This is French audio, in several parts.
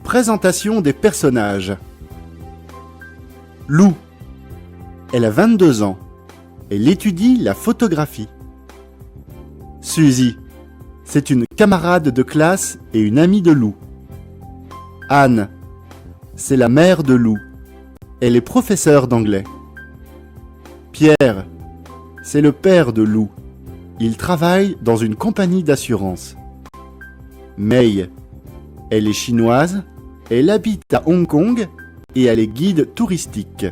Présentation des personnages. Lou. Elle a 22 ans. Elle étudie la photographie. Suzy. C'est une camarade de classe et une amie de Lou. Anne. C'est la mère de Lou. Elle est professeure d'anglais. Pierre. C'est le père de Lou. Il travaille dans une compagnie d'assurance. Mei. Elle est chinoise, elle habite à Hong Kong et elle est guide touristique.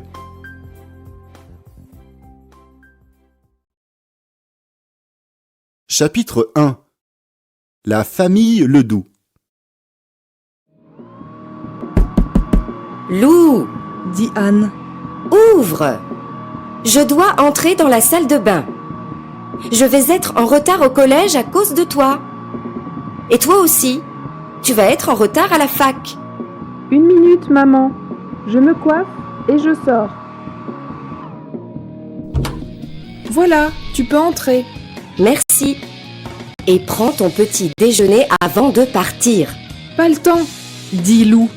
Chapitre 1. La famille Ledoux. Lou, dit Anne. ouvre! Je dois entrer dans la salle de bain. Je vais être en retard au collège à cause de toi. Et toi aussi, tu vas être en retard à la fac. 1 minute, maman. Je me coiffe et je sors. Voilà, tu peux entrer. Merci. Et prends ton petit déjeuner avant de partir. Pas le temps, dit Lou.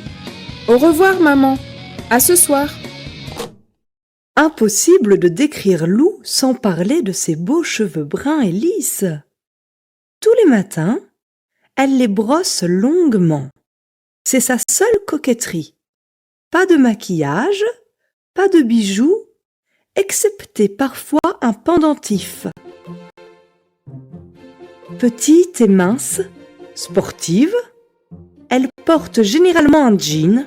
Au revoir, maman. À ce soir. Impossible de décrire Lou sans parler de ses beaux cheveux bruns et lisses. Tous les matins, elle les brosse longuement. C'est sa seule coquetterie. Pas de maquillage, pas de bijoux, excepté parfois un pendentif. Petite et mince, sportive, elle porte généralement un jean,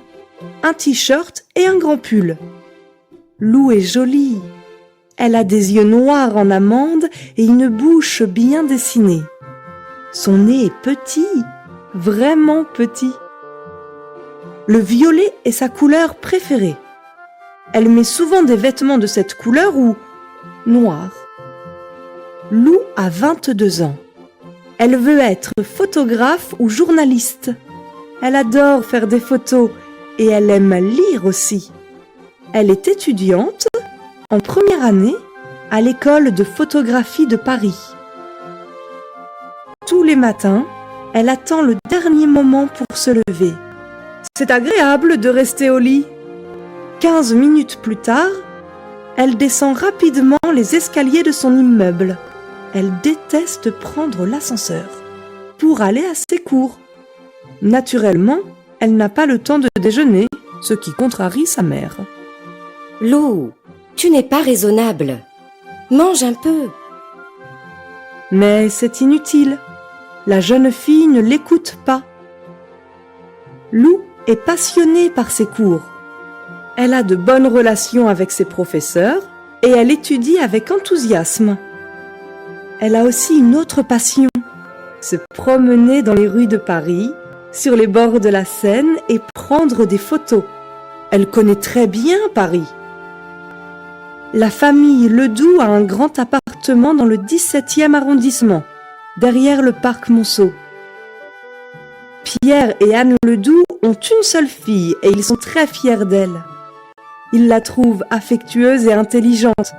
un t-shirt et un grand pull. Lou est jolie. Elle a des yeux noirs en amande et une bouche bien dessinée. Son nez est petit, vraiment petit. Le violet est sa couleur préférée. Elle met souvent des vêtements de cette couleur ou noir. Lou a 22 ans. Elle veut être photographe ou journaliste. Elle adore faire des photos et elle aime lire aussi. Elle est étudiante en première année à l'école de photographie de Paris. Tous les matins, elle attend le dernier moment pour se lever. C'est agréable de rester au lit. 15 minutes plus tard, elle descend rapidement les escaliers de son immeuble. Elle déteste prendre l'ascenseur pour aller à ses cours. Naturellement, elle n'a pas le temps de déjeuner, ce qui contrarie sa mère. Lou, tu n'es pas raisonnable. Mange un peu. Mais c'est inutile. La jeune fille ne l'écoute pas. Lou est passionnée par ses cours. Elle a de bonnes relations avec ses professeurs et elle étudie avec enthousiasme. Elle a aussi une autre passion, se promener dans les rues de Paris, sur les bords de la Seine et prendre des photos. Elle connaît très bien Paris. La famille Ledoux a un grand appartement dans le 17e arrondissement, derrière le parc Monceau. Pierre et Anne Ledoux ont une seule fille et ils sont très fiers d'elle. Ils la trouvent affectueuse et intelligente.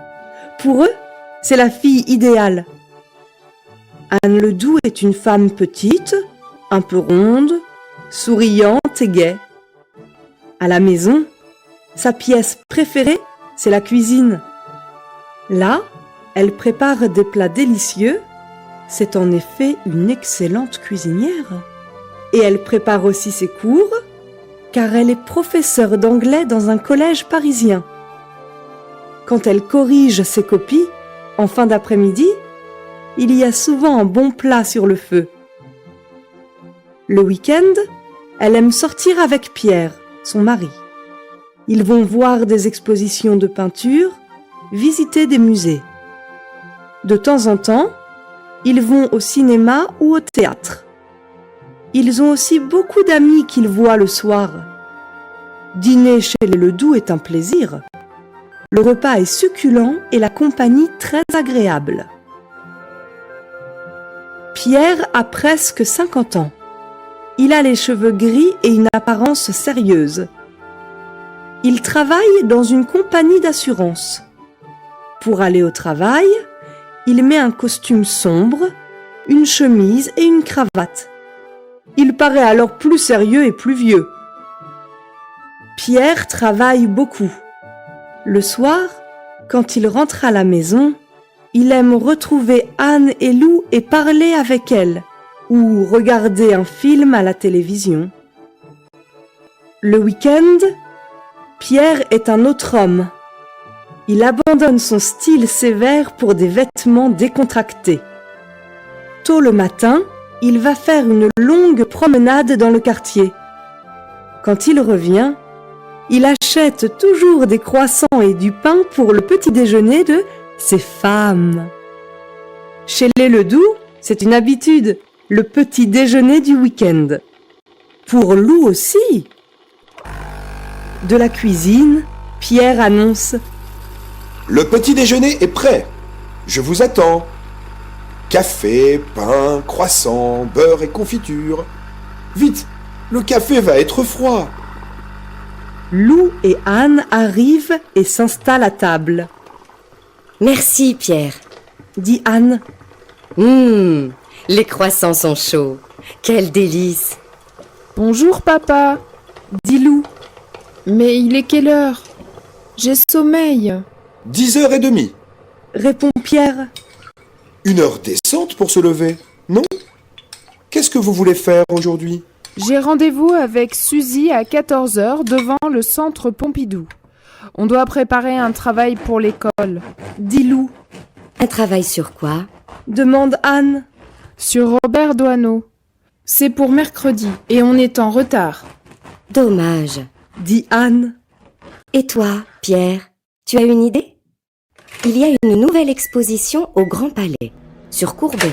Pour eux, c'est la fille idéale. Anne Ledoux est une femme petite, un peu ronde, souriante et gaie. À la maison, sa pièce préférée, c'est la cuisine. Là, elle prépare des plats délicieux. C'est en effet une excellente cuisinière. Et elle prépare aussi ses cours, car elle est professeure d'anglais dans un collège parisien. Quand elle corrige ses copies, en fin d'après-midi, il y a souvent un bon plat sur le feu. Le week-end, elle aime sortir avec Pierre, son mari. Ils vont voir des expositions de peinture, visiter des musées. De temps en temps, ils vont au cinéma ou au théâtre. Ils ont aussi beaucoup d'amis qu'ils voient le soir. Dîner chez les Ledoux est un plaisir. Le repas est succulent et la compagnie très agréable. Pierre a presque 50 ans. Il a les cheveux gris et une apparence sérieuse. Il travaille dans une compagnie d'assurance. Pour aller au travail, il met un costume sombre, une chemise et une cravate. Il paraît alors plus sérieux et plus vieux. Pierre travaille beaucoup. Le soir, quand il rentre à la maison, il aime retrouver Anne et Lou et parler avec elles, ou regarder un film à la télévision. Le week-end, Pierre est un autre homme. Il abandonne son style sévère pour des vêtements décontractés. Tôt le matin, il va faire une longue promenade dans le quartier. Quand il revient, il achète toujours des croissants et du pain pour le petit déjeuner de ses femmes. Chez les Ledoux, c'est une habitude, le petit déjeuner du week-end. Pour Lou aussi. De la cuisine, Pierre annonce « Le petit déjeuner est prêt. Je vous attends. Café, pain, croissant, beurre et confiture. Vite, le café va être froid. » Lou et Anne arrivent et s'installent à table. « Merci, Pierre. » dit Anne. « Les croissants sont chauds. Quel délice !» « Bonjour, papa. » dit Lou. « Mais il est quelle heure? J'ai sommeil. » 10h30. Répond Pierre. Une heure décente pour se lever, non? Qu'est-ce que vous voulez faire aujourd'hui? J'ai rendez-vous avec Suzy à 14h devant le centre Pompidou. On doit préparer un travail pour l'école. Dit Lou. Un travail sur quoi? Demande Anne. Sur Robert Doisneau. C'est pour mercredi et on est en retard. Dommage. Dit Anne. Et toi, Pierre, tu as une idée? Il y a une nouvelle exposition au Grand Palais, sur Courbet.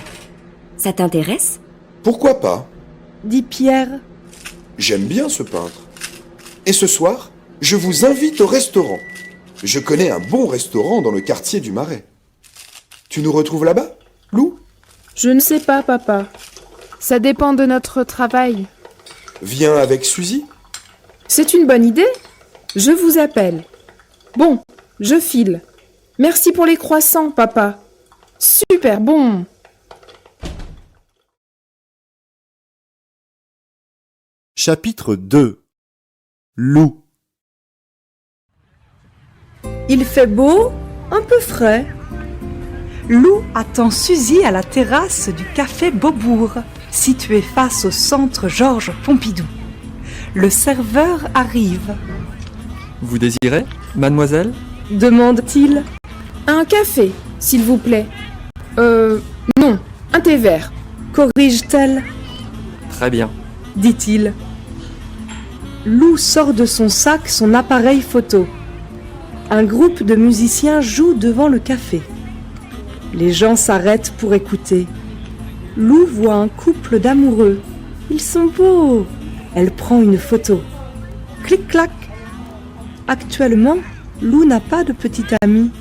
Ça t'intéresse? Pourquoi pas? Dit Pierre. J'aime bien ce peintre. Et ce soir, je vous invite au restaurant. Je connais un bon restaurant dans le quartier du Marais. Tu nous retrouves là-bas, Lou? Je ne sais pas, papa. Ça dépend de notre travail. Viens avec Suzy? C'est une bonne idée. Je vous appelle. Bon, je file. Merci pour les croissants, papa. Super bon. Chapitre 2. Lou. Il fait beau, un peu frais. Lou attend Suzy à la terrasse du café Beaubourg, situé face au centre Georges Pompidou. Le serveur arrive. Vous désirez, mademoiselle? Demande-t-il. Un café, s'il vous plaît. Non, un thé vert. Corrige-t-elle. Très bien. Dit-il. Lou sort de son sac son appareil photo. Un groupe de musiciens joue devant le café. Les gens s'arrêtent pour écouter. Lou voit un couple d'amoureux. Ils sont beaux. Elle prend une photo. Clic-clac. Actuellement, Lou n'a pas de petit ami.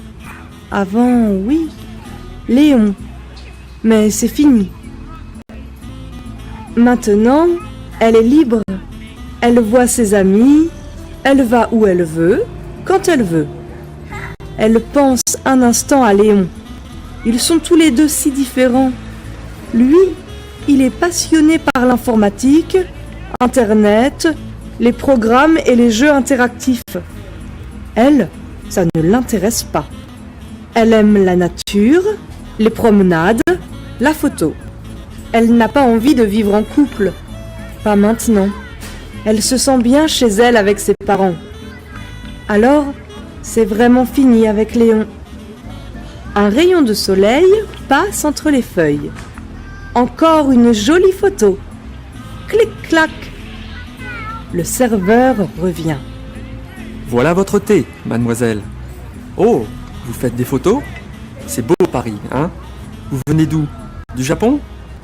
Avant, oui, Léon. Mais c'est fini. Maintenant, elle est libre. Elle voit ses amis. Elle va où elle veut, quand elle veut. Elle pense un instant à Léon. Ils sont tous les deux si différents. Lui, il est passionné par l'informatique, Internet, les programmes et les jeux interactifs. Elle, ça ne l'intéresse pas. Elle aime la nature, les promenades, la photo. Elle n'a pas envie de vivre en couple. Pas maintenant. Elle se sent bien chez elle avec ses parents. Alors, c'est vraiment fini avec Léon. Un rayon de soleil passe entre les feuilles. Encore une jolie photo. Clic-clac. Le serveur revient. Voilà votre thé, mademoiselle. Oh, vous faites des photos? C'est beau Paris, hein? Vous venez d'où? Du Japon?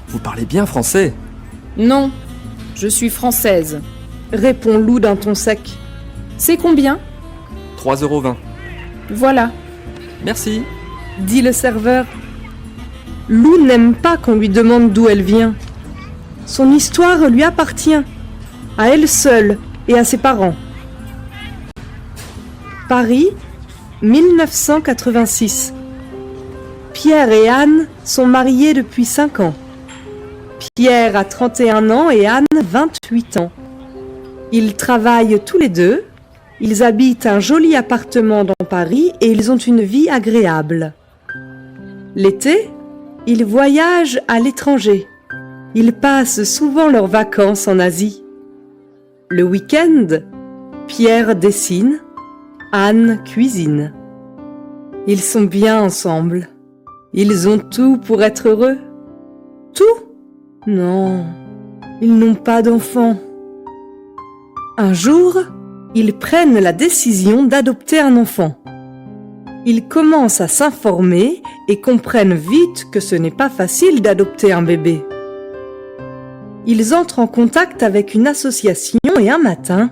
Vous parlez bien français. Non, je suis française. Répond Lou d'un ton sec. C'est combien? 3,20 €. Voilà. Merci. Dit le serveur. Lou n'aime pas qu'on lui demande d'où elle vient. Son histoire lui appartient, à elle seule et à ses parents. Paris, 1986. Pierre et Anne sont mariés depuis 5 ans. Pierre a 31 ans et Anne 28 ans. Ils travaillent tous les deux Ils habitent un joli appartement dans Paris et ils ont une vie agréable. L'été, ils voyagent à l'étranger. Ils passent souvent leurs vacances en Asie. Le week-end, Pierre dessine, Anne cuisine. Ils sont bien ensemble. Ils ont tout pour être heureux. Tout? Non, ils n'ont pas d'enfants. Un jour, ils prennent la décision d'adopter un enfant. Ils commencent à s'informer et comprennent vite que ce n'est pas facile d'adopter un bébé. Ils entrent en contact avec une association et un matin,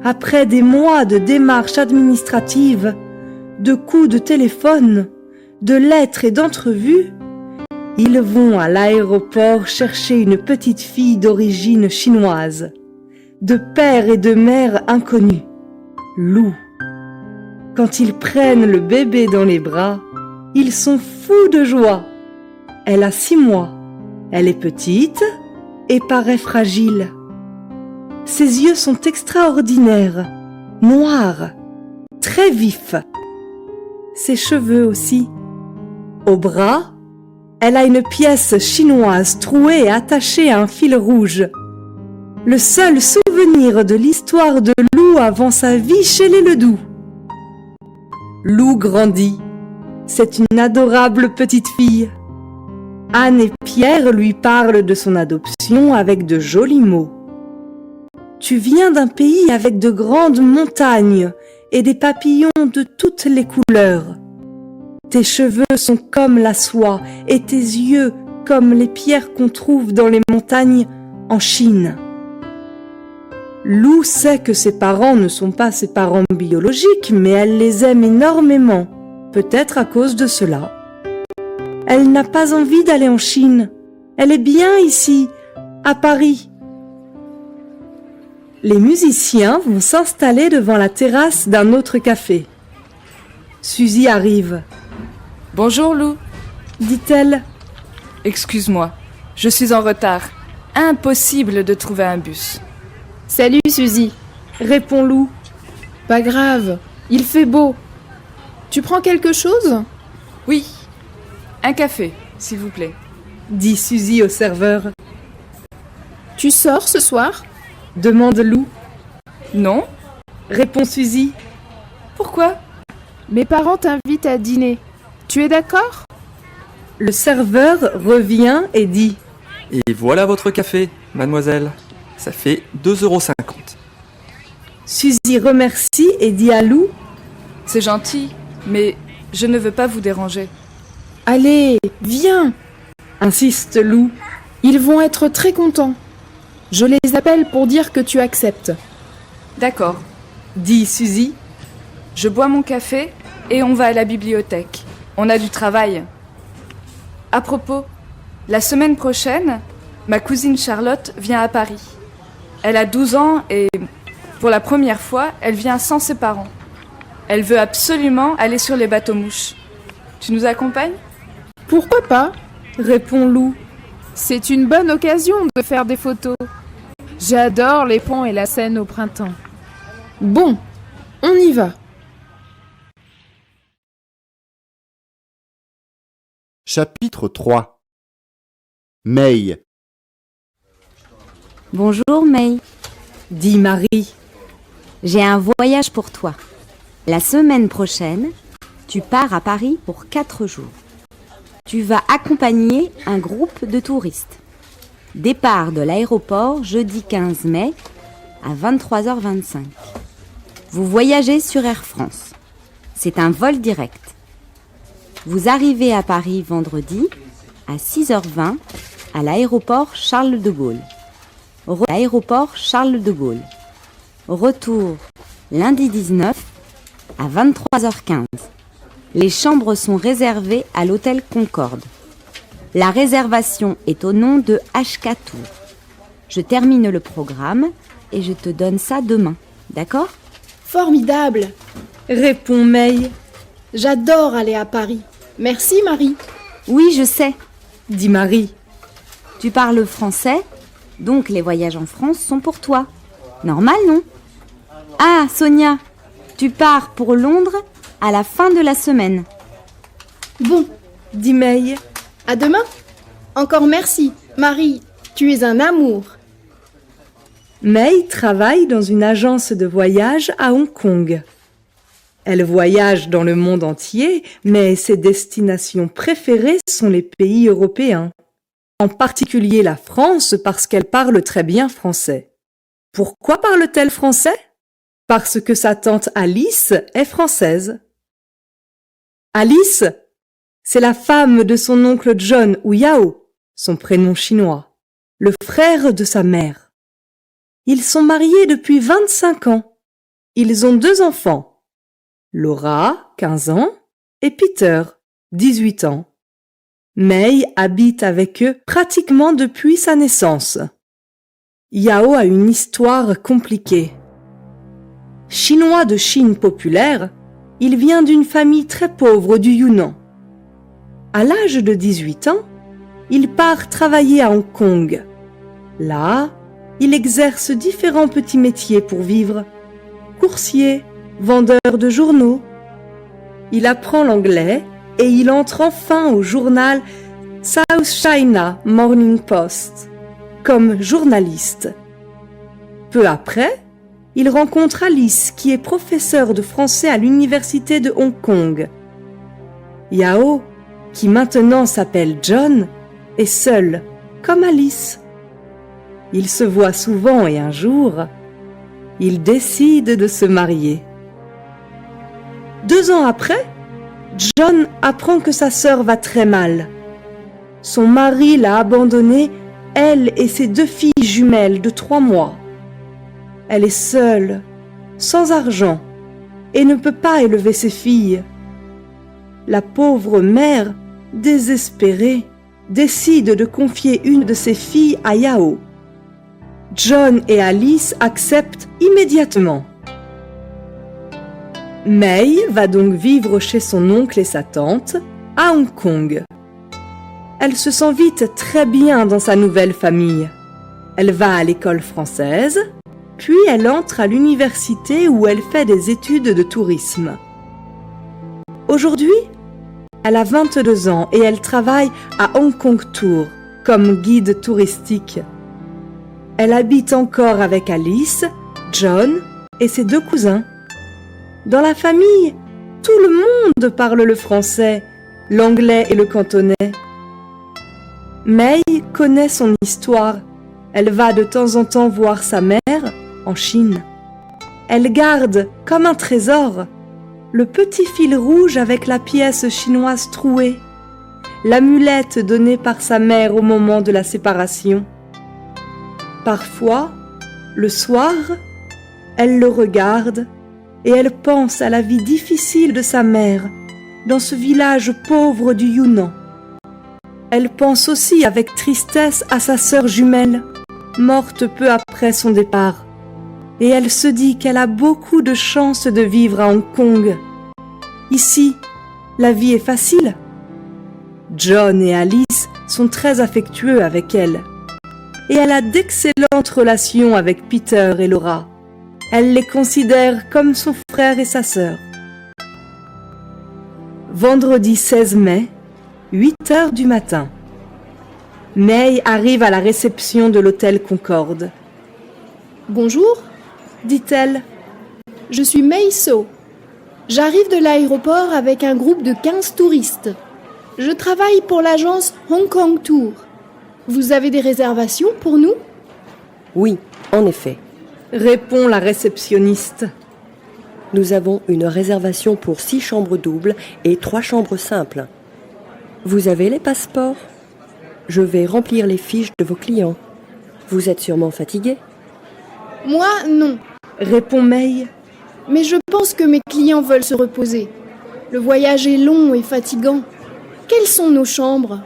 après des mois de démarches administratives, de coups de téléphone, de lettres et d'entrevues, ils vont à l'aéroport chercher une petite fille d'origine chinoise, de père et de mère inconnus, Lou. Quand ils prennent le bébé dans les bras, ils sont fous de joie. Elle a 6 mois, elle est petite et paraît fragile. Ses yeux sont extraordinaires, noirs, très vifs. Ses cheveux aussi. Au bras, elle a une pièce chinoise trouée et attachée à un fil rouge. Le seul souvenir de l'histoire de Lou avant sa vie chez les Ledoux. Lou grandit. C'est une adorable petite fille. Anne et Pierre lui parlent de son adoption avec de jolis mots. Tu viens d'un pays avec de grandes montagnes et des papillons de toutes les couleurs. Tes cheveux sont comme la soie et tes yeux comme les pierres qu'on trouve dans les montagnes en Chine. Lou sait que ses parents ne sont pas ses parents biologiques, mais elle les aime énormément, peut-être à cause de cela. Elle n'a pas envie d'aller en Chine. Elle est bien ici, à Paris. Les musiciens vont s'installer devant la terrasse d'un autre café. Suzy arrive. Bonjour Lou, Dit-elle. excuse-moi, je suis en retard. Impossible de trouver un bus. Salut Suzy. Répond Lou. Pas grave, il fait beau. Tu prends quelque chose? Oui, un café, s'il vous plaît. Dit Suzy au serveur. Tu sors ce soir? Demande Lou. Non? Répond Suzy. Pourquoi? Mes parents t'invitent à dîner. Tu es d'accord? Le serveur revient et dit. Et voilà votre café, mademoiselle. Ça fait 2,50 €. Suzy remercie et dit à Lou. C'est gentil, mais je ne veux pas vous déranger. Allez, viens. Insiste Lou. Ils vont être très contents. Je les appelle pour dire que tu acceptes. D'accord, Dit Suzy. je bois mon café et on va à la bibliothèque. On a du travail. À propos, la semaine prochaine, ma cousine Charlotte vient à Paris. Elle a 12 ans et, pour la première fois, elle vient sans ses parents. Elle veut absolument aller sur les bateaux-mouches. Tu nous accompagnes? Pourquoi pas? Répond Lou. C'est une bonne occasion de faire des photos. J'adore les ponts et la Seine au printemps. Bon, on y va. Chapitre 3. May. Bonjour May, Dit Marie. j'ai un voyage pour toi. La semaine prochaine, tu pars à Paris pour 4 jours. Tu vas accompagner un groupe de touristes. Départ de l'aéroport jeudi 15 mai à 23h25. Vous voyagez sur Air France. C'est un vol direct. Vous arrivez à Paris vendredi à 6h20 à l'aéroport Charles de Gaulle. L'aéroport Charles de Gaulle. Retour lundi 19 à 23h15. Les chambres sont réservées à l'hôtel Concorde. La réservation est au nom de HK Tour. Je termine le programme et je te donne ça demain. D'accord? Formidable. Répond May. J'adore aller à Paris. Merci Marie. Oui, je sais. Dit Marie. Tu parles français, donc les voyages en France sont pour toi. Normal, non? Ah, Sonia, Tu pars pour Londres à la fin de la semaine. Bon, dit May. à demain. Encore merci. Marie, tu es un amour. May travaille dans une agence de voyage à Hong Kong. Elle voyage dans le monde entier, mais ses destinations préférées sont les pays européens. En particulier la France parce qu'elle parle très bien français. Pourquoi parle-t-elle français? Parce que sa tante Alice est française. Alice, c'est la femme de son oncle John ou Yao, son prénom chinois, le frère de sa mère. Ils sont mariés depuis 25 ans. Ils ont 2 enfants, Laura, 15 ans, et Peter, 18 ans. May habite avec eux pratiquement depuis sa naissance. Yao a une histoire compliquée. Chinois de Chine populaire, il vient d'une famille très pauvre du Yunnan. À l'âge de 18 ans, il part travailler à Hong Kong. Là, il exerce différents petits métiers pour vivre. Coursier, vendeur de journaux. Il apprend l'anglais et il entre enfin au journal South China Morning Post comme journaliste. Peu après, il rencontre Alice qui est professeure de français à l'université de Hong Kong. Yao, qui maintenant s'appelle John, est seul, comme Alice. Ils se voient souvent et un jour, ils décident de se marier. 2 ans après, John apprend que sa sœur va très mal. Son mari l'a abandonnée, elle et ses 2 filles jumelles de 3 mois. Elle est seule, sans argent, et ne peut pas élever ses filles. La pauvre mère, désespérée, décide de confier une de ses filles à Yao. John et Alice acceptent immédiatement. May va donc vivre chez son oncle et sa tante à Hong Kong. Elle se sent vite très bien dans sa nouvelle famille. Elle va à l'école française, puis elle entre à l'université où elle fait des études de tourisme. Aujourd'hui, elle a 22 ans et elle travaille à Hong Kong Tour comme guide touristique. Elle habite encore avec Alice, John et ses 2 cousins. Dans la famille, tout le monde parle le français, l'anglais et le cantonais. May connaît son histoire. Elle va de temps en temps voir sa mère en Chine. Elle garde, comme un trésor, le petit fil rouge avec la pièce chinoise trouée, l'amulette donnée par sa mère au moment de la séparation. Parfois, le soir, elle le regarde et elle pense à la vie difficile de sa mère dans ce village pauvre du Yunnan. Elle pense aussi avec tristesse à sa sœur jumelle, morte peu après son départ. Et elle se dit qu'elle a beaucoup de chance de vivre à Hong Kong. Ici, la vie est facile. John et Alice sont très affectueux avec elle. Et elle a d'excellentes relations avec Peter et Laura. Elle les considère comme son frère et sa sœur. Vendredi 16 mai, 8 heures du matin. May arrive à la réception de l'hôtel Concorde. Bonjour, Dit-elle, je suis May So. J'arrive de l'aéroport avec un groupe de 15 touristes. Je travaille pour l'agence Hong Kong Tour. Vous avez des réservations pour nous? Oui, en effet. répond la réceptionniste. Nous avons une réservation pour 6 chambres doubles et 3 chambres simples. Vous avez les passeports? Je vais remplir les fiches de vos clients. Vous êtes sûrement fatigué? Moi, non. Répond May. Mais je pense que mes clients veulent se reposer. Le voyage est long et fatigant. Quelles sont nos chambres?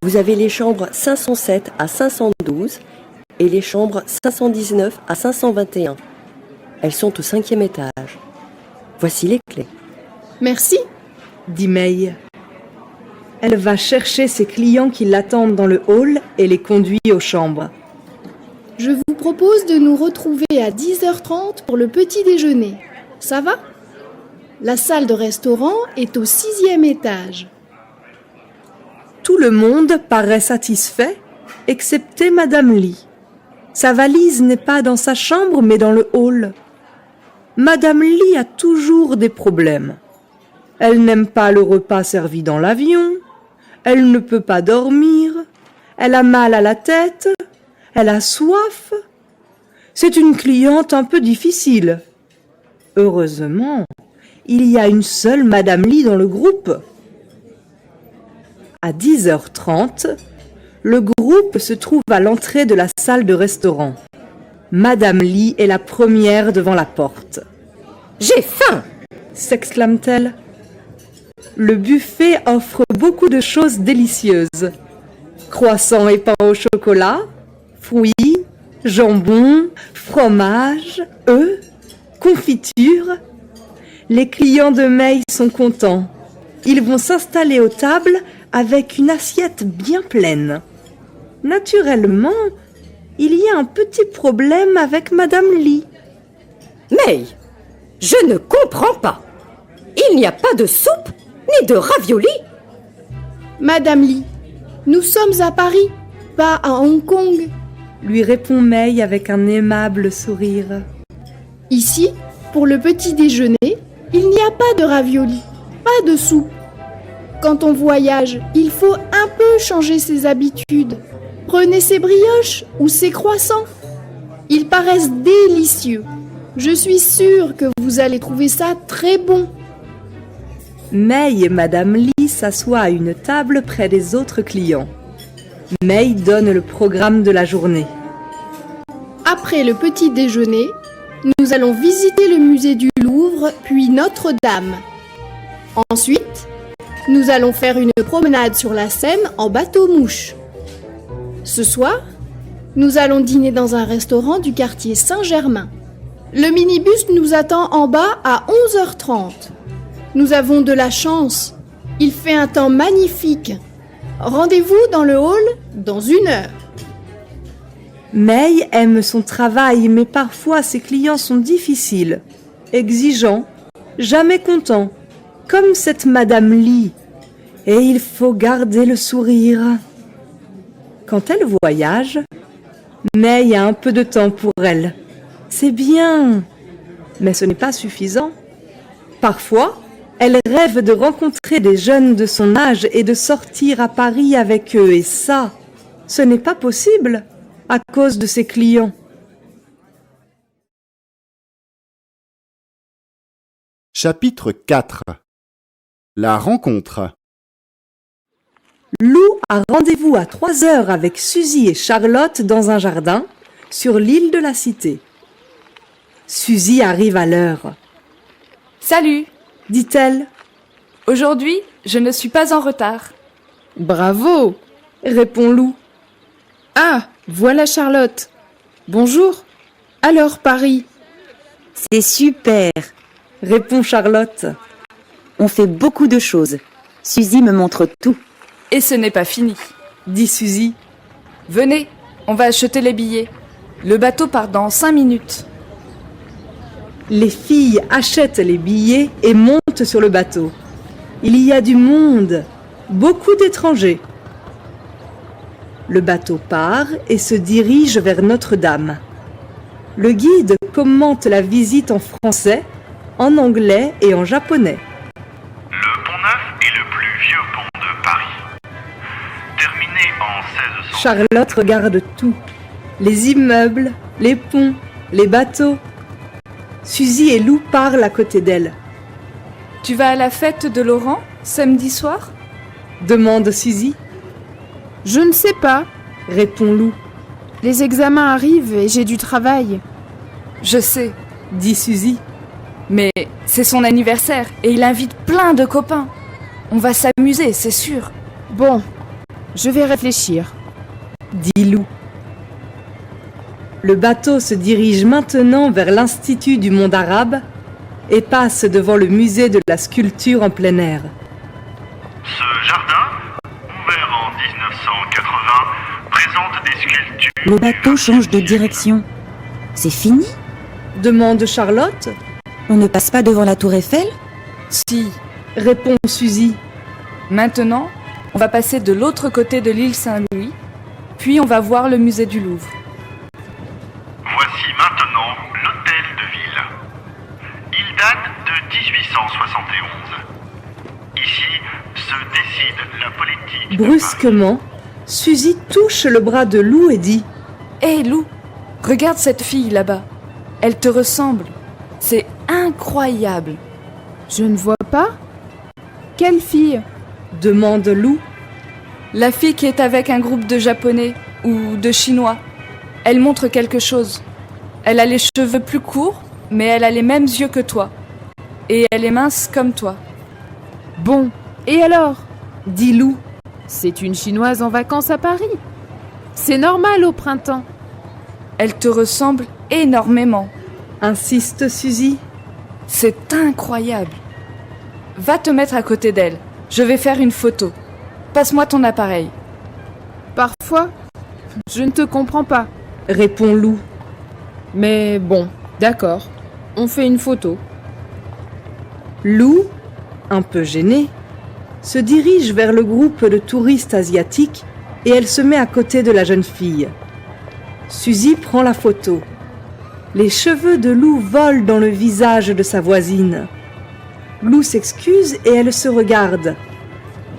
Vous avez les chambres 507 à 512 et les chambres 519 à 521. Elles sont au 5e étage. Voici les clés. Merci. Dit May. Elle va chercher ses clients qui l'attendent dans le hall et les conduit aux chambres. Je vous propose de nous retrouver à 10h30 pour le petit déjeuner. Ça va? La salle de restaurant est au 6e étage. Tout le monde paraît satisfait, excepté Madame Lee. Sa valise n'est pas dans sa chambre, mais dans le hall. Madame Lee a toujours des problèmes. Elle n'aime pas le repas servi dans l'avion, elle ne peut pas dormir, elle a mal à la tête, elle a soif. C'est une cliente un peu difficile. Heureusement, il y a une seule Madame Lee dans le groupe. À 10h30, le groupe se trouve à l'entrée de la salle de restaurant. Madame Lee est la première devant la porte. « J'ai faim !» s'exclame-t-elle. Le buffet offre beaucoup de choses délicieuses. Croissants et pain au chocolat, fruits, jambon, fromage, œufs, confiture. Les clients de May sont contents. Ils vont s'installer aux tables avec une assiette bien pleine. Naturellement, il y a un petit problème avec Madame Lee. May, je ne comprends pas. Il n'y a pas de soupe ni de raviolis. Madame Lee, nous sommes à Paris, pas à Hong Kong. Lui répond May avec un aimable sourire. Ici, pour le petit déjeuner, il n'y a pas de raviolis, pas de soupe. Quand on voyage, il faut un peu changer ses habitudes. Prenez ces brioches ou ces croissants. Ils paraissent délicieux. Je suis sûre que vous allez trouver ça très bon. May et Madame Lee s'assoient à une table près des autres clients. May donne le programme de la journée. Après le petit déjeuner, nous allons visiter le musée du Louvre, puis Notre-Dame. Ensuite, nous allons faire une promenade sur la Seine en bateau-mouche. Ce soir, nous allons dîner dans un restaurant du quartier Saint-Germain. Le minibus nous attend en bas à 11h30. Nous avons de la chance. Il fait un temps magnifique. Rendez-vous dans le hall dans 1 heure. May aime son travail, mais parfois ses clients sont difficiles, exigeants, jamais contents, comme cette Madame Lee. Et il faut garder le sourire. Quand elle voyage, May a un peu de temps pour elle. C'est bien, mais ce n'est pas suffisant. Parfois, elle rêve de rencontrer des jeunes de son âge et de sortir à Paris avec eux. Et ça, ce n'est pas possible à cause de ses clients. Chapitre 4. La rencontre. Lou a rendez-vous à 3h avec Suzy et Charlotte dans un jardin sur l'île de la Cité. Suzy arrive à l'heure. « Salut !» dit-elle. « Aujourd'hui, je ne suis pas en retard. » Bravo !» répond Lou. Ah, voilà Charlotte. Bonjour. Alors Paris? C'est super, répond Charlotte. On fait beaucoup de choses. Suzy me montre tout. Et ce n'est pas fini, dit Suzy. Venez, on va acheter les billets. Le bateau part dans 5 minutes. Les filles achètent les billets et montent sur le bateau. Il y a du monde, beaucoup d'étrangers. Le bateau part et se dirige vers Notre-Dame. Le guide commente la visite en français, en anglais et en japonais. Le Pont-Neuf est le plus vieux pont de Paris. Terminé en 1600... Charlotte regarde tout. Les immeubles, les ponts, les bateaux. Suzy et Lou parlent à côté d'elle. « Tu vas à la fête de Laurent, samedi soir ?» demande Suzy. « Je ne sais pas, » répond Lou. « Les examens arrivent et j'ai du travail. »« Je sais, » dit Suzy. « Mais c'est son anniversaire et il invite plein de copains. On va s'amuser, c'est sûr. »« Bon, je vais réfléchir, » dit Lou. Le bateau se dirige maintenant vers l'Institut du monde arabe et passe devant le musée de la sculpture en plein air. Ce jardin, ouvert en 1980, présente des sculptures... Le bateau change de direction. C'est fini ? Demande Charlotte. On ne passe pas devant la tour Eiffel ? Si. répond Suzy. Maintenant, on va passer de l'autre côté de l'île Saint-Louis, puis on va voir le musée du Louvre. Voici maintenant l'hôtel de ville. Il date de 1871. Ici se décide la politique. Brusquement, Suzy touche le bras de Lou et dit « Hé Lou, regarde cette fille là-bas. Elle te ressemble. C'est incroyable. » Je ne vois pas. Quelle fille? demande Lou. La fille qui est avec un groupe de Japonais ou de Chinois. Elle montre quelque chose. Elle a les cheveux plus courts, mais elle a les mêmes yeux que toi. Et elle est mince comme toi. Bon, et alors? dit Lou. C'est une Chinoise en vacances à Paris. C'est normal au printemps. Elle te ressemble énormément. Insiste Suzy. C'est incroyable. Va te mettre à côté d'elle. Je vais faire une photo. Passe-moi ton appareil. Parfois, je ne te comprends pas. Répond Lou. Mais bon, d'accord. On fait une photo. Lou, un peu gênée, se dirige vers le groupe de touristes asiatiques et elle se met à côté de la jeune fille. Suzy prend la photo. Les cheveux de Lou volent dans le visage de sa voisine. Lou s'excuse et elle se regarde.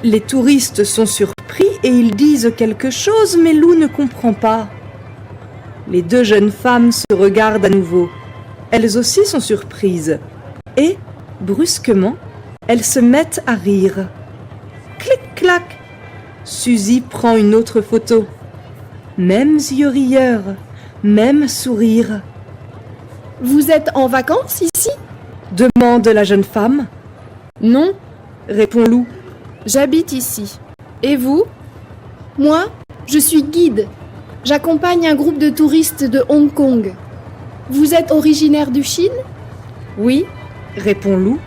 Les touristes sont surpris et ils disent quelque chose, mais Lou ne comprend pas. Les deux jeunes femmes se regardent à nouveau. Elles aussi sont surprises. Et, brusquement, elles se mettent à rire. Clic-clac! Suzy prend une autre photo. Mêmes yeux rieurs, même sourire. Vous êtes en vacances ici? Demande la jeune femme. Non, Répond Lou. j'habite ici. Et vous? Moi, je suis guide. J'accompagne un groupe de touristes de Hong Kong. Vous êtes originaire de Chine? Oui, Répond Lou.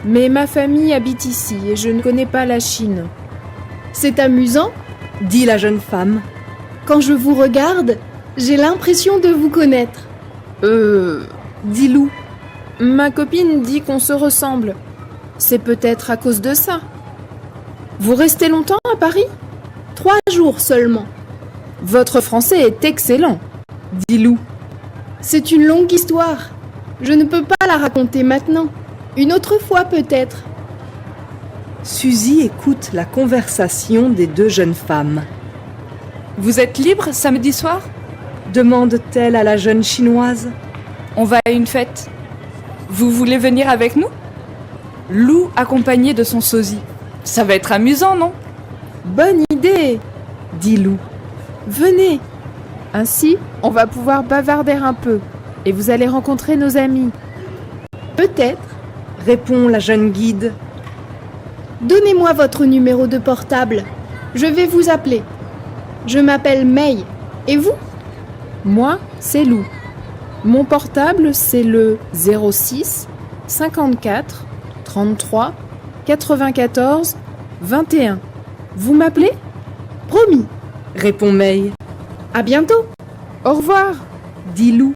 mais ma famille habite ici et je ne connais pas la Chine. C'est amusant. Dit la jeune femme. Quand je vous regarde, j'ai l'impression de vous connaître. Dit Lou. Ma copine dit qu'on se ressemble. C'est peut-être à cause de ça. Vous restez longtemps à Paris? 3 jours seulement. Votre français est excellent. Dit Lou. C'est une longue histoire. Je ne peux pas la raconter maintenant. Une autre fois peut-être. Suzy écoute la conversation des deux jeunes femmes. Vous êtes libre samedi soir? Demande-t-elle à la jeune chinoise. On va à une fête. Vous voulez venir avec nous? Lou accompagné de son sosie. Ça va être amusant, non? Bonne idée. Dit Lou. Venez. Ainsi, on va pouvoir bavarder un peu. Et vous allez rencontrer nos amis. Peut-être. Répond la jeune guide. Donnez-moi votre numéro de portable. Je vais vous appeler. Je m'appelle May. Et vous? Moi, c'est Lou. Mon portable, c'est le 06 54 33 94 21. Vous m'appelez? Promis. Répond May. À bientôt. Au revoir. Dit Lou.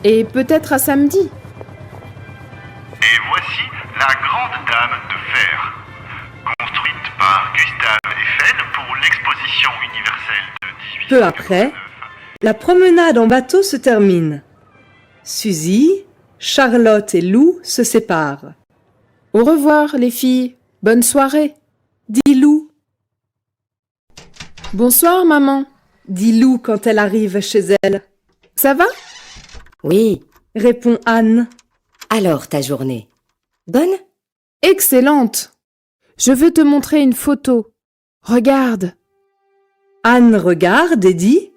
Et peut-être à samedi. Et voici la grande dame de fer, construite par Gustave Eiffel pour l'exposition universelle de 18. Peu après, la promenade en bateau se termine. Suzy, Charlotte et Lou se séparent. Au revoir, les filles. Bonne soirée. Dit Lou. Bonsoir, maman. Dit Lou quand elle arrive chez elle. Ça va? Oui. Répond Anne. Alors, ta journée? Bonne? Excellente. Je veux te montrer une photo. Regarde. Anne regarde et dit.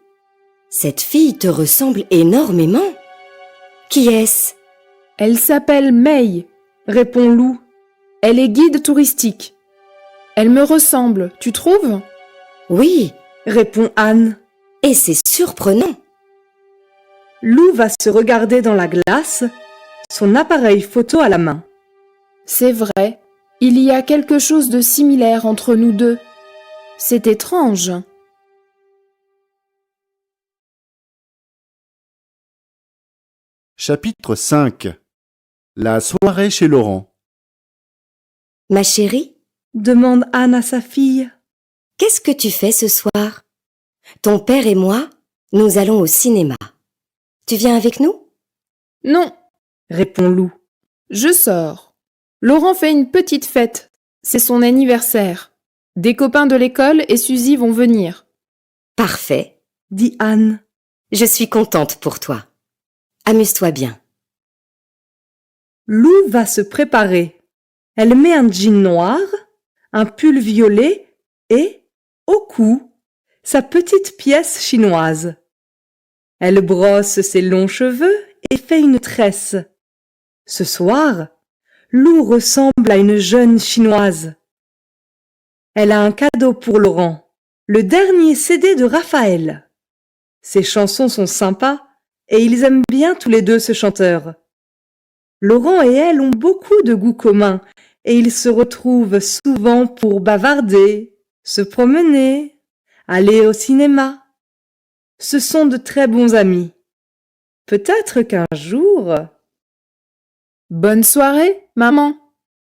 Cette fille te ressemble énormément. Qui est-ce? Elle s'appelle May. Répond Lou. Elle est guide touristique. Elle me ressemble, tu trouves? Oui. Répond Anne. Et c'est surprenant. Lou va se regarder dans la glace, son appareil photo à la main. C'est vrai, il y a quelque chose de similaire entre nous deux. C'est étrange. Chapitre 5. La soirée chez Laurent. Ma chérie, demande Anne à sa fille. qu'est-ce que tu fais ce soir? Ton père et moi, nous allons au cinéma. Tu viens avec nous? Non, Répond Lou. je sors. Laurent fait une petite fête. C'est son anniversaire. Des copains de l'école et Suzy vont venir. Parfait. Dit Anne. Je suis contente pour toi. Amuse-toi bien. Lou va se préparer. Elle met un jean noir, un pull violet et, au cou, sa petite pièce chinoise. Elle brosse ses longs cheveux et fait une tresse. Ce soir, Lou ressemble à une jeune chinoise. Elle a un cadeau pour Laurent, le dernier CD de Raphaël. Ses chansons sont sympas et ils aiment bien tous les deux ce chanteur. Laurent et elle ont beaucoup de goûts communs et ils se retrouvent souvent pour bavarder, se promener, aller au cinéma. Ce sont de très bons amis. Peut-être qu'un jour... Bonne soirée, maman,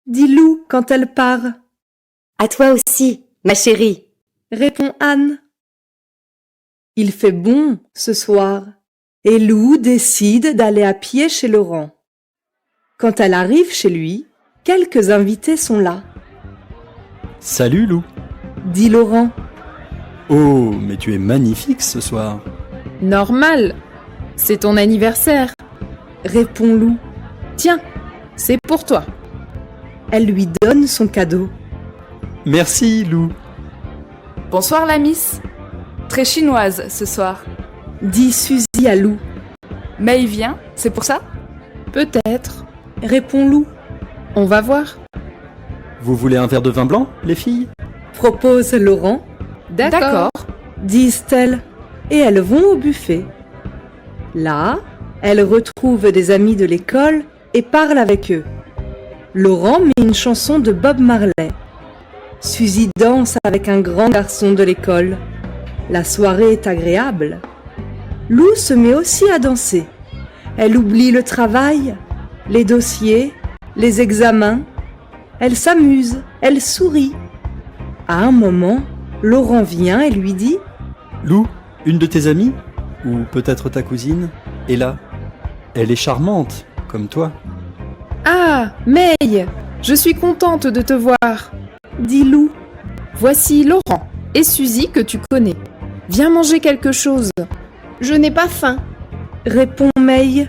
dit Lou quand elle part, À toi aussi, ma chérie. répond Anne. Il fait bon ce soir et Lou décide d'aller à pied chez Laurent. Quand elle arrive chez lui, quelques invités sont là, Salut Lou. dit Laurent. Oh, mais tu es magnifique ce soir. Normal. C'est ton anniversaire. Répond Lou. Tiens, c'est pour toi. Elle lui donne son cadeau. Merci Lou. Bonsoir la miss. Très chinoise ce soir. Dit Suzy à Lou. May vient, c'est pour ça? Peut-être. Répond Lou. On va voir. Vous voulez un verre de vin blanc, les filles? Propose Laurent, D'accord. disent-elles, et elles vont au buffet. Là, elles retrouvent des amis de l'école et parlent avec eux. Laurent met une chanson de Bob Marley. Suzy danse avec un grand garçon de l'école. La soirée est agréable. Lou se met aussi à danser. Elle oublie le travail, les dossiers, les examens. Elle s'amuse, elle sourit. À un moment, Laurent vient et lui dit « Lou, une de tes amies, ou peut-être ta cousine, est là. Elle est charmante, comme toi. Ah, May, je suis contente de te voir. dit Lou. Voici Laurent et Suzy que tu connais. Viens manger quelque chose. Je n'ai pas faim, Répond May.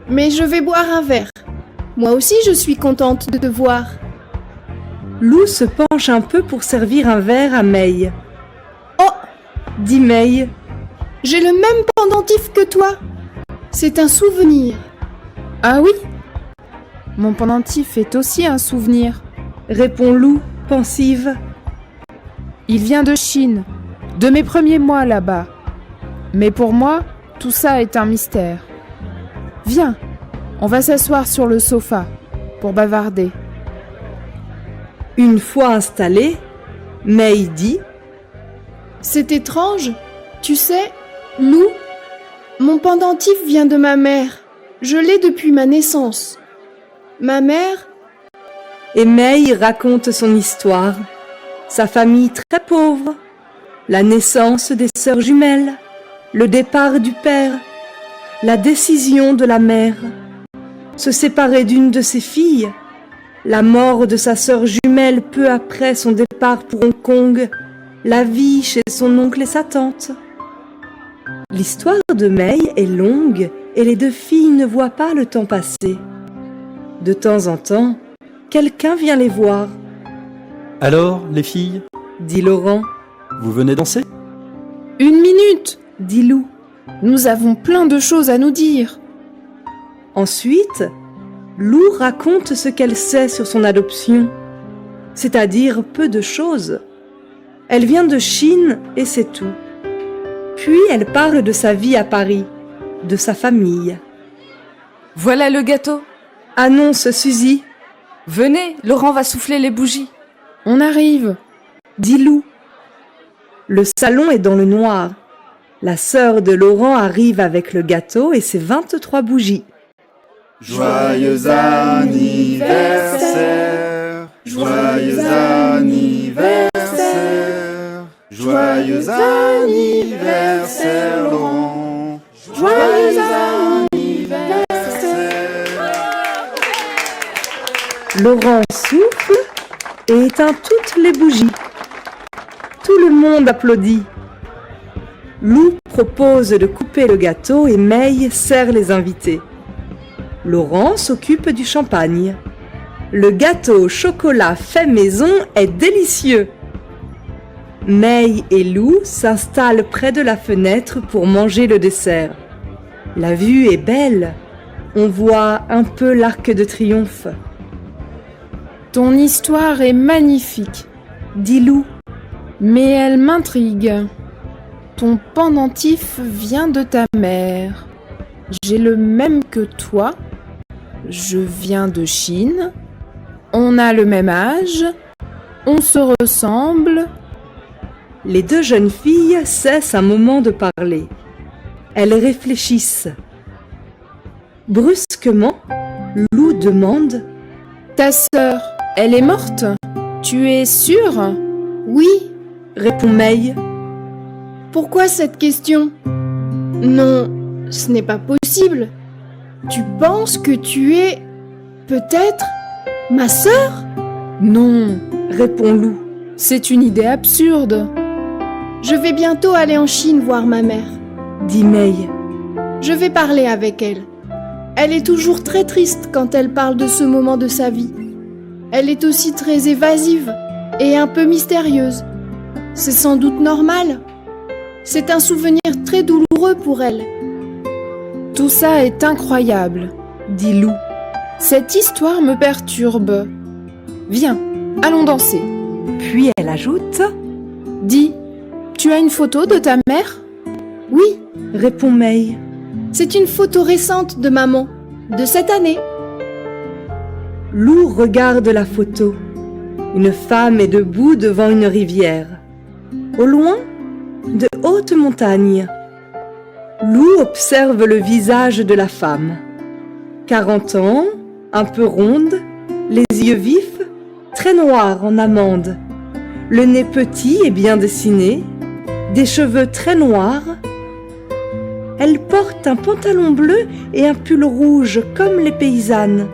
mais je vais boire un verre. Moi aussi, je suis contente de te voir. Lou se penche un peu pour servir un verre à May. Oh, Dit May. j'ai le même pendentif que toi. C'est un souvenir. Ah oui? Mon pendentif est aussi un souvenir. Répond Lou, pensive. Il vient de Chine, de mes premiers mois là-bas. Mais pour moi, tout ça est un mystère. Viens, on va s'asseoir sur le sofa pour bavarder. Une fois installée, May dit C'est étrange. Tu sais, Lou, mon pendentif vient de ma mère. Je l'ai depuis ma naissance. Ma mère, et May raconte son histoire. Sa famille très pauvre, la naissance des sœurs jumelles, le départ du père, la décision de la mère, se séparer d'une de ses filles, la mort de sa sœur jumelle peu après son départ pour Hong Kong, la vie chez son oncle et sa tante. L'histoire de May est longue et les deux filles ne voient pas le temps passer. De temps en temps, quelqu'un vient les voir, Alors, les filles, dit Laurent, vous venez danser? Une minute! dit Lou. Nous avons plein de choses à nous dire. Ensuite, Lou raconte ce qu'elle sait sur son adoption, c'est-à-dire peu de choses. Elle vient de Chine et c'est tout. Puis elle parle de sa vie à Paris, de sa famille. Voilà le gâteau. Annonce Suzy, Venez, Laurent va souffler les bougies. On arrive. dit Lou. Le salon est dans le noir. La sœur de Laurent arrive avec le gâteau et ses 23 bougies. Joyeux anniversaire, Joyeux anniversaire, joyeux anniversaire Laurent, joyeux anniversaire. Laurent souffle et éteint toutes les bougies. Tout le monde applaudit. Lou propose de couper le gâteau et May sert les invités. Laurent s'occupe du champagne. Le gâteau au chocolat fait maison est délicieux. May et Lou s'installent près de la fenêtre pour manger le dessert. La vue est belle. On voit un peu l'Arc de Triomphe. Ton histoire est magnifique, Dit Lou. mais elle m'intrigue. Ton pendentif vient de ta mère. J'ai le même que toi. Je viens de Chine. On a le même âge. On se ressemble. Les deux jeunes filles cessent un moment de parler. Elles réfléchissent. Brusquement, Lou demande « Ta sœur, elle est morte? Tu es sûre ?» Oui, répond May. pourquoi cette question? Non, ce n'est pas possible. Tu penses que tu es, peut-être, ma sœur? Non, Répond Lou. c'est une idée absurde. Je vais bientôt aller en Chine voir ma mère. Dit May. Je vais parler avec elle. Elle est toujours très triste quand elle parle de ce moment de sa vie. Elle est aussi très évasive et un peu mystérieuse. C'est sans doute normal. C'est un souvenir très douloureux pour elle. Tout ça est incroyable. Dit Lou. Cette histoire me perturbe. Viens, allons danser. Puis elle ajoute Dis, tu as une photo de ta mère? Oui, Répond May. c'est une photo récente de maman, de cette année. Lou regarde la photo. Une femme est debout devant une rivière. Au loin, de hautes montagnes. Lou observe le visage de la femme. 40 ans, un peu ronde, les yeux vifs, très noirs en amande. Le nez petit et bien dessiné, des cheveux très noirs. Elle porte un pantalon bleu et un pull rouge comme les paysannes.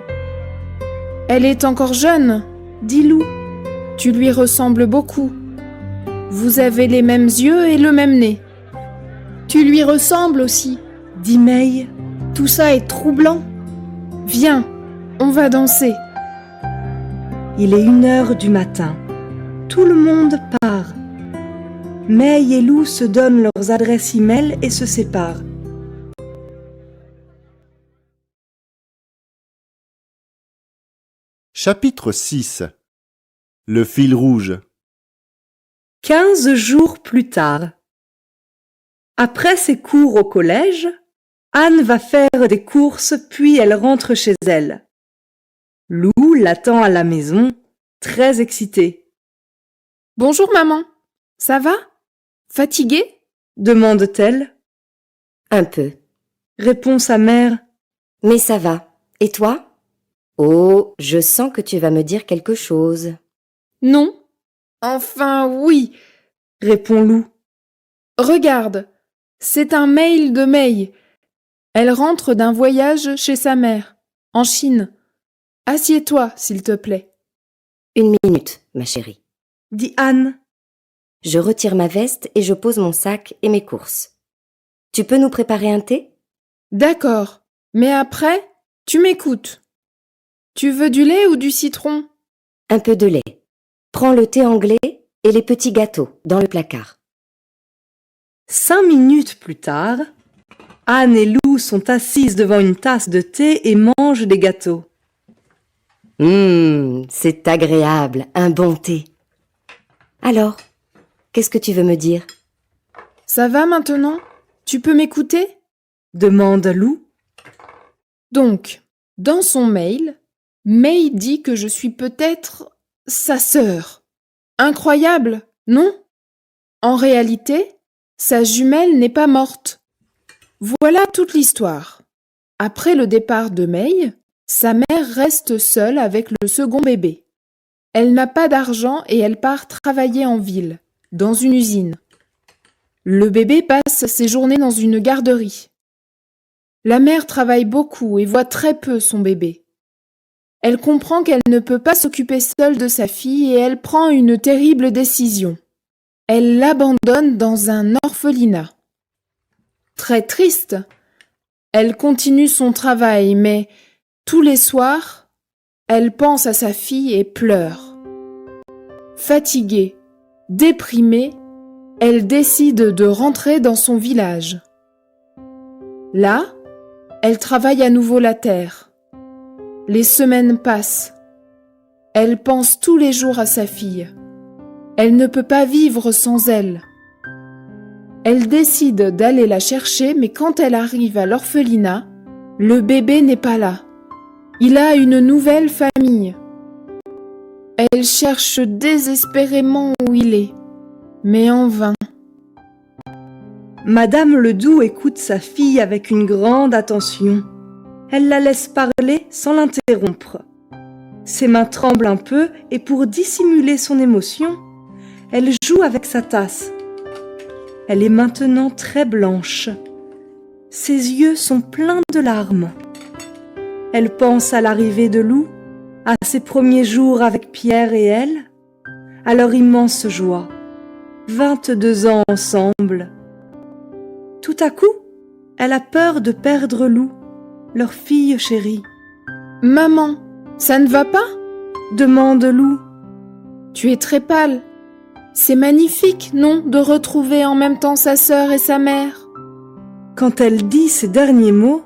Elle est encore jeune, Dit Lou. tu lui ressembles beaucoup. Vous avez les mêmes yeux et le même nez. Tu lui ressembles aussi. Dit May. Tout ça est troublant. Viens, on va danser. Il est 1h du matin. Tout le monde part. May et Lou se donnent leurs adresses e-mail et se séparent. Chapitre 6. Le fil rouge. 15 jours plus tard. Après ses cours au collège, Anne va faire des courses puis elle rentre chez elle. Lou l'attend à la maison, très excitée. Bonjour maman, ça va? Fatiguée? Demande-t-elle. Un peu. Répond sa mère. Mais ça va. Et toi? Oh, je sens que tu vas me dire quelque chose. Non. Enfin oui. Répond Lou. Regarde, c'est un mail de May. Elle rentre d'un voyage chez sa mère, en Chine. Assieds-toi, s'il te plaît. 1 minute, ma chérie. Dit Anne. Je retire ma veste et je pose mon sac et mes courses. Tu peux nous préparer un thé? D'accord, mais après, tu m'écoutes. Tu veux du lait ou du citron? Un peu de lait. Prends le thé anglais et les petits gâteaux dans le placard. 5 minutes plus tard, Anne et Lou sont assises devant une tasse de thé et mangent des gâteaux. C'est agréable, un bon thé. Alors, qu'est-ce que tu veux me dire? Ça va maintenant? Tu peux m'écouter? Demande Lou. Donc, dans son mail, May dit que je suis peut-être sa sœur. Incroyable, non? En réalité, sa jumelle n'est pas morte. Voilà toute l'histoire. Après le départ de May, sa mère reste seule avec le second bébé. Elle n'a pas d'argent et elle part travailler en ville, dans une usine. Le bébé passe ses journées dans une garderie. La mère travaille beaucoup et voit très peu son bébé. Elle comprend qu'elle ne peut pas s'occuper seule de sa fille et elle prend une terrible décision. Elle l'abandonne dans un orphelinat. Très triste, elle continue son travail, mais tous les soirs, elle pense à sa fille et pleure. Fatiguée, déprimée, elle décide de rentrer dans son village. Là, elle travaille à nouveau la terre. Les semaines passent. Elle pense tous les jours à sa fille. Elle ne peut pas vivre sans elle. Elle décide d'aller la chercher, mais quand elle arrive à l'orphelinat, le bébé n'est pas là. Il a une nouvelle famille. Elle cherche désespérément où il est, mais en vain. Madame Ledoux écoute sa fille avec une grande attention. Elle la laisse parler sans l'interrompre. Ses mains tremblent un peu et pour dissimuler son émotion, elle joue avec sa tasse. Elle est maintenant très blanche. Ses yeux sont pleins de larmes. Elle pense à l'arrivée de Lou, à ses premiers jours avec Pierre et elle, à leur immense joie. 22 ans ensemble. Tout à coup, elle a peur de perdre Lou, leur fille chérie. « Maman, ça ne va pas ?» demande Lou. « Tu es très pâle. C'est magnifique, non, de retrouver en même temps sa sœur et sa mère ?» Quand elle dit ces derniers mots,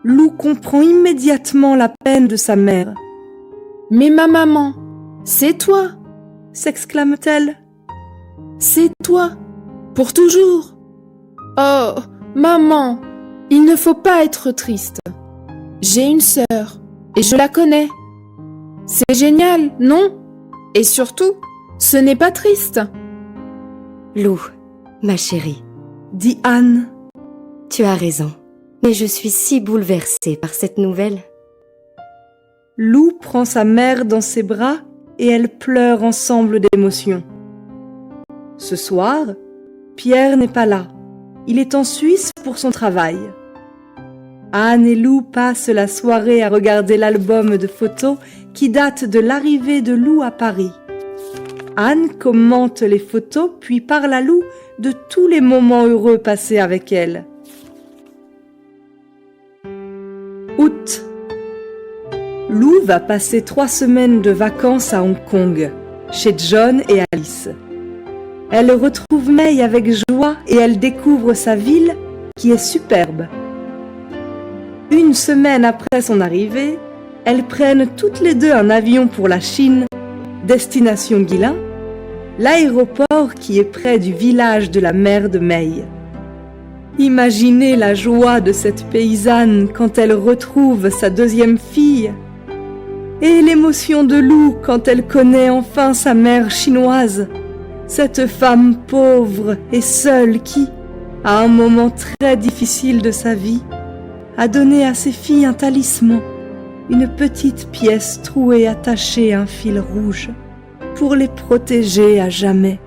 Lou comprend immédiatement la peine de sa mère. « Mais ma maman, c'est toi !» s'exclame-t-elle. « C'est toi, pour toujours !» Oh, maman, il ne faut pas être triste. J'ai une sœur, et je la connais. C'est génial, non? Et surtout, ce n'est pas triste. Lou, ma chérie, dit Anne. Tu as raison, mais je suis si bouleversée par cette nouvelle. Lou prend sa mère dans ses bras et elles pleurent ensemble d'émotion. Ce soir, Pierre n'est pas là. Il est en Suisse pour son travail. Anne et Lou passent la soirée à regarder l'album de photos qui date de l'arrivée de Lou à Paris. Anne commente les photos puis parle à Lou de tous les moments heureux passés avec elle. Août. Lou va passer 3 semaines de vacances à Hong Kong, chez John et Alice. Elle retrouve May avec joie et elle découvre sa ville qui est superbe. 1 semaine après son arrivée, elles prennent toutes les deux un avion pour la Chine, destination Guilin, l'aéroport qui est près du village de la mère de May. Imaginez la joie de cette paysanne quand elle retrouve sa 2e fille et l'émotion de Lou quand elle connaît enfin sa mère chinoise. Cette femme pauvre et seule qui, à un moment très difficile de sa vie, a donné à ses filles un talisman, une petite pièce trouée attachée à un fil rouge, pour les protéger à jamais.